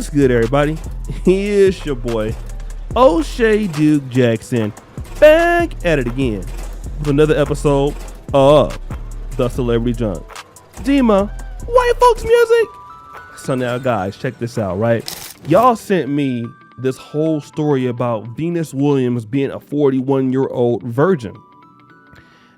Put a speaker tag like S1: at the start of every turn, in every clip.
S1: What's good, everybody? Here's your boy, O'Shea Duke Jackson, back at it again with another episode of The Celebrity Junk. Dima, white folks music. So now, guys, check this out, right? Y'all sent me this whole story about Venus Williams being a 41-year-old virgin.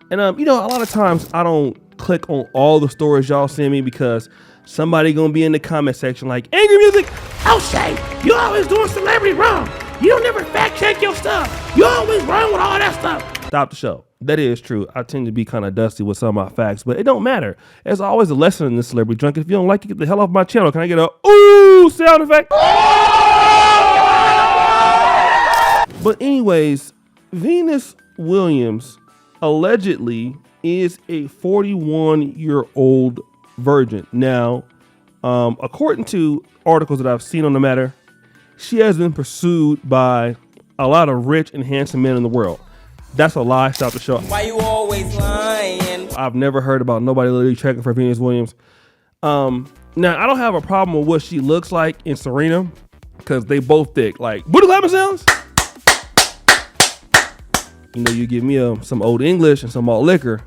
S1: And, a lot of times I don't click on all the stories y'all send me because somebody gonna be in the comment section like, angry music, O'Shea, you always doing celebrity wrong. You don't never fact check your stuff. You always wrong with all that stuff. Stop the show. That is true. I tend to be kind of dusty with some of my facts, but it don't matter. There's always a lesson in this celebrity drunk. If you don't like it, get the hell off my channel. Can I get a ooh sound effect? But anyways, Venus Williams allegedly is a 41-year-old virgin. Now, according to articles that I've seen on the matter, she has been pursued by a lot of rich and handsome men in the world. That's a lie. Stop the show.
S2: Why you always lying?
S1: I've never heard about nobody literally checking for Venus Williams. Now, I don't have a problem with what she looks like in Serena because they both thick. Like, booty clapping sounds? You give me some old English and some malt liquor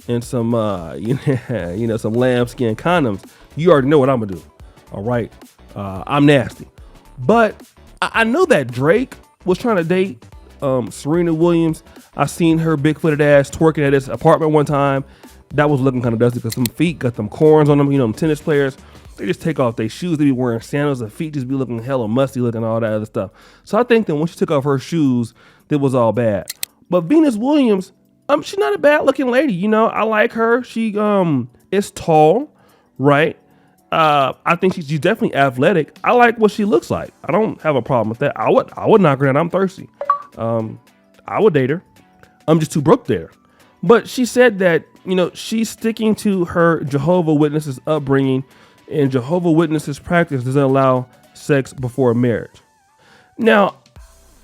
S1: and some, some lambskin condoms. You already know what I'm gonna do. All right, I'm nasty, but I know that Drake was trying to date Serena Williams. I seen her big-footed ass twerking at his apartment one time. That was looking kind of dusty because some feet got them corns on them. Them tennis players, they just take off their shoes. They be wearing sandals. The feet just be looking hella musty looking, all that other stuff. So I think that when she took off her shoes, it was all bad. But Venus Williams, she's not a bad looking lady. I like her. She is tall, right? I think she's definitely athletic. I like what she looks like. I don't have a problem with that. I would knock her down. I'm thirsty. I would date her. I'm just too broke there. But she said that, she's sticking to her Jehovah's Witnesses upbringing, and Jehovah's Witnesses practice doesn't allow sex before marriage. Now,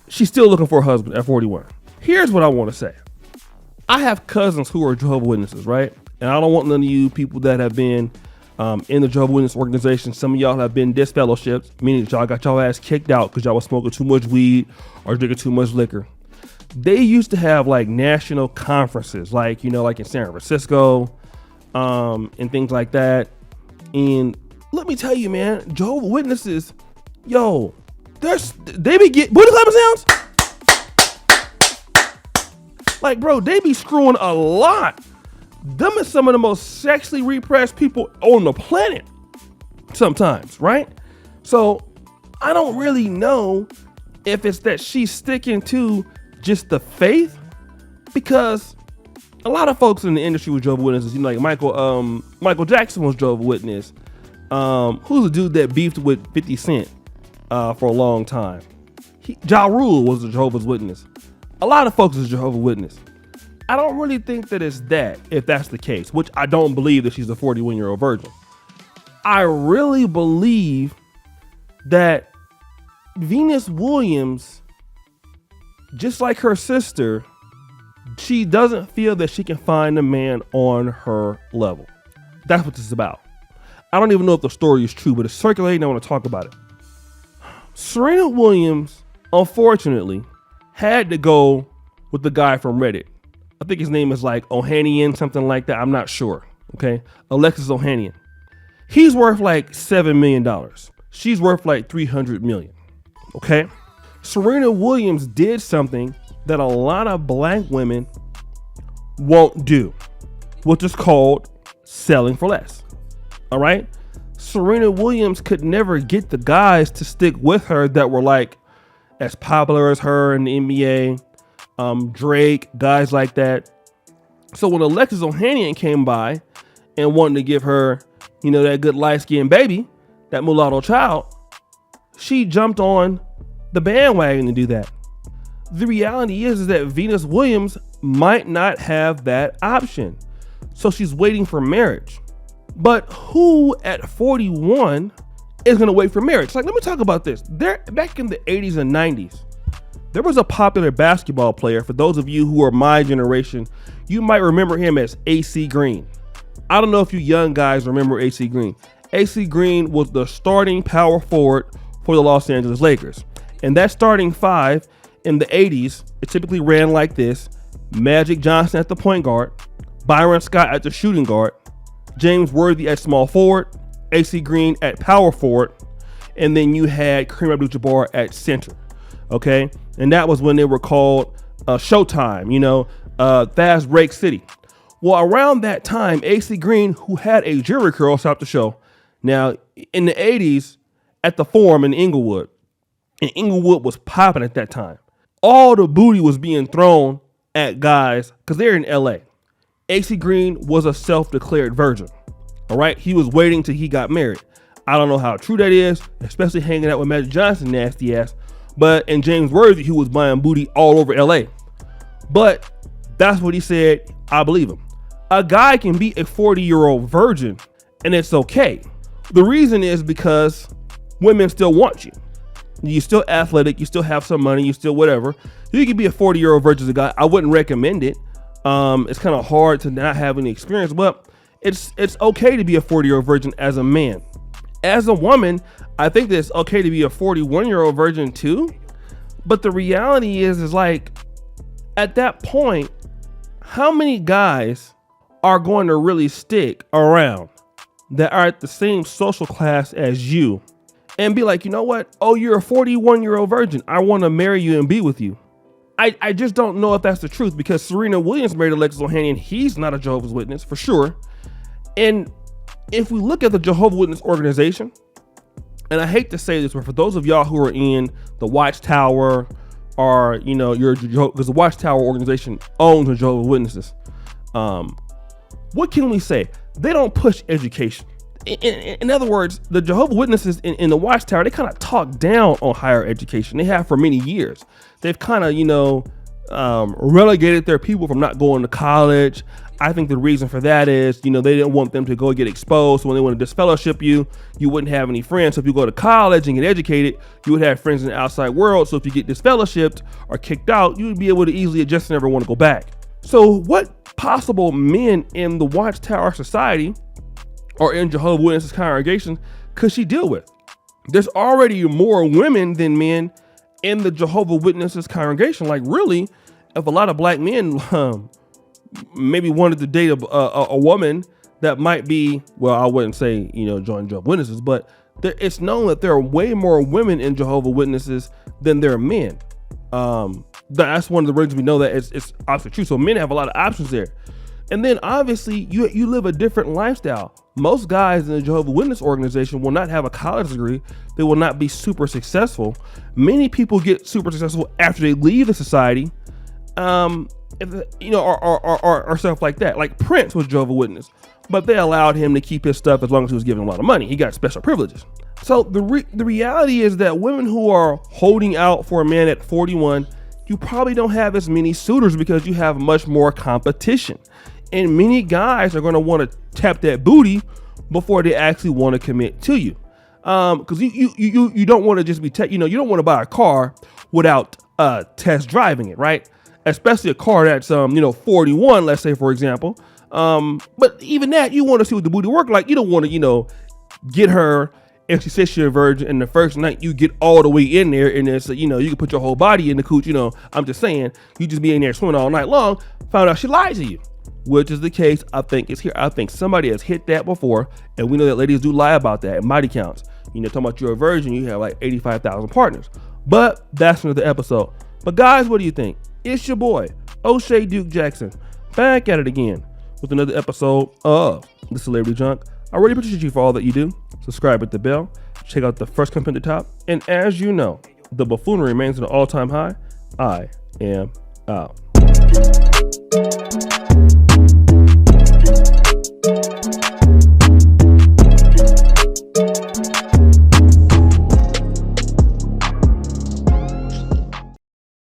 S1: she's still looking for a husband at 41. Here's what I want to say. I have cousins who are Jehovah's Witnesses, right? And I don't want none of you people that have been in the Jehovah's Witness organization. Some of y'all have been disfellowshipped, meaning that y'all got y'all ass kicked out because y'all was smoking too much weed or drinking too much liquor. They used to have like national conferences, like in San Francisco, and things like that. And let me tell you, man, Jehovah's Witnesses, they be getting booty clapping sounds. Like, bro, they be screwing a lot. Them is some of the most sexually repressed people on the planet sometimes, right? So I don't really know if it's that she's sticking to just the faith, because a lot of folks in the industry with Jehovah's Witnesses, like Michael Jackson was Jehovah's Witness. Who's the dude that beefed with 50 Cent for a long time? Ja Rule was a Jehovah's Witness. A lot of folks is Jehovah's Witness. I don't really think that it's that, if that's the case, which I don't believe that she's a 41-year-old virgin. I really believe that Venus Williams, just like her sister, she doesn't feel that she can find a man on her level. That's what this is about. I don't even know if the story is true, but it's circulating. I want to talk about it. Serena Williams, unfortunately, had to go with the guy from Reddit. I think his name is like Ohanian, something like that. I'm not sure. Okay. Alexis Ohanian. He's worth like $7 million. She's worth like $300 million. Okay. Serena Williams did something that a lot of black women won't do, which is called selling for less. All right. Serena Williams could never get the guys to stick with her that were like as popular as her in the NBA. Drake, guys like that. So when Alexis Ohanian came by and wanted to give her, that good light-skinned baby, that mulatto child, she jumped on the bandwagon to do that. The reality is that Venus Williams might not have that option. So she's waiting for marriage. But who at 41 is going to wait for marriage? Like, let me talk about this. Back in the 80s and 90s, there was a popular basketball player. For those of you who are my generation, you might remember him as AC Green. I don't know if you young guys remember AC Green. AC Green was the starting power forward for the Los Angeles Lakers. And that starting five in the 80s, it typically ran like this: Magic Johnson at the point guard, Byron Scott at the shooting guard, James Worthy at small forward, AC Green at power forward, and then you had Kareem Abdul-Jabbar at center. Okay, and that was when they were called Showtime, Fast Break City. Well, around that time, AC Green, who had a Jerry curl, stopped the show. Now, in the 80s, at the Forum in Inglewood, and Inglewood was popping at that time, all the booty was being thrown at guys because they're in LA. AC Green was a self-declared virgin. All right, he was waiting till he got married. I don't know how true that is, especially hanging out with Magic Johnson, nasty ass, and James Worthy, who was buying booty all over LA. But that's what he said. I believe him. A guy can be a 40-year-old virgin and it's okay. The reason is because women still want you. You're still athletic, you still have some money, you still whatever. You can be a 40-year-old virgin as a guy. I wouldn't recommend it. It's kind of hard to not have any experience, but it's okay to be a 40-year-old virgin as a man. As a woman, I think that it's okay to be a 41-year-old virgin too. But the reality is like, at that point, how many guys are going to really stick around that are at the same social class as you and be like, you know what? Oh, you're a 41-year-old virgin. I want to marry you and be with you. I just don't know if that's the truth, because Serena Williams married Alexis Ohanian. He's not a Jehovah's Witness for sure. And if we look at the Jehovah's Witness organization, and I hate to say this, but for those of y'all who are in the Watchtower, or because the Watchtower organization owns the Jehovah's Witnesses, what can we say? They don't push education. In other words, the Jehovah's Witnesses in the Watchtower, they kind of talk down on higher education. They have for many years. They've kind of, relegated their people from not going to college. I think the reason for that is, they didn't want them to go get exposed. So when they wanted to disfellowship you, you wouldn't have any friends. So if you go to college and get educated, you would have friends in the outside world. So if you get disfellowshipped or kicked out, you would be able to easily adjust and never want to go back. So what possible men in the Watchtower Society or in Jehovah's Witnesses congregation could she deal with? There's already more women than men in the Jehovah's Witnesses congregation. Like, really, if a lot of black men maybe wanted to date a woman that might be, well, I wouldn't say, join Jehovah's Witnesses, but it's known that there are way more women in Jehovah's Witnesses than there are men. That's one of the reasons we know that it's obviously true. So men have a lot of options there. And then obviously you live a different lifestyle. Most guys in the Jehovah's Witness organization will not have a college degree. They will not be super successful. Many people get super successful after they leave the society, or stuff like that. Like Prince was Jehovah's Witness, but they allowed him to keep his stuff as long as he was given a lot of money. He got special privileges. So the reality is that women who are holding out for a man at 41, you probably don't have as many suitors because you have much more competition. And many guys are going to want to tap that booty before they actually want to commit to you. Because you don't want to just be, you don't want to buy a car without test driving it, right? Especially a car that's 41, let's say, for example. But even that, you want to see what the booty work like. You don't want to, get her if she says she's a virgin and the first night you get all the way in there and it's, you can put your whole body in the cooch. I'm just saying, you just be in there swimming all night long, found out she lied to you, which is the case. I think it's here. I think somebody has hit that before, and we know that ladies do lie about that in body counts. Talking about you're a virgin, you have like 85,000 partners. But that's another episode. But guys, what do you think? It's your boy, O'Shea Duke Jackson, back at it again with another episode of The Celebrity Junk. I really appreciate you for all that you do. Subscribe with the bell. Check out the first comment at the top. And as you know, the buffoonery remains at an all-time high. I am out.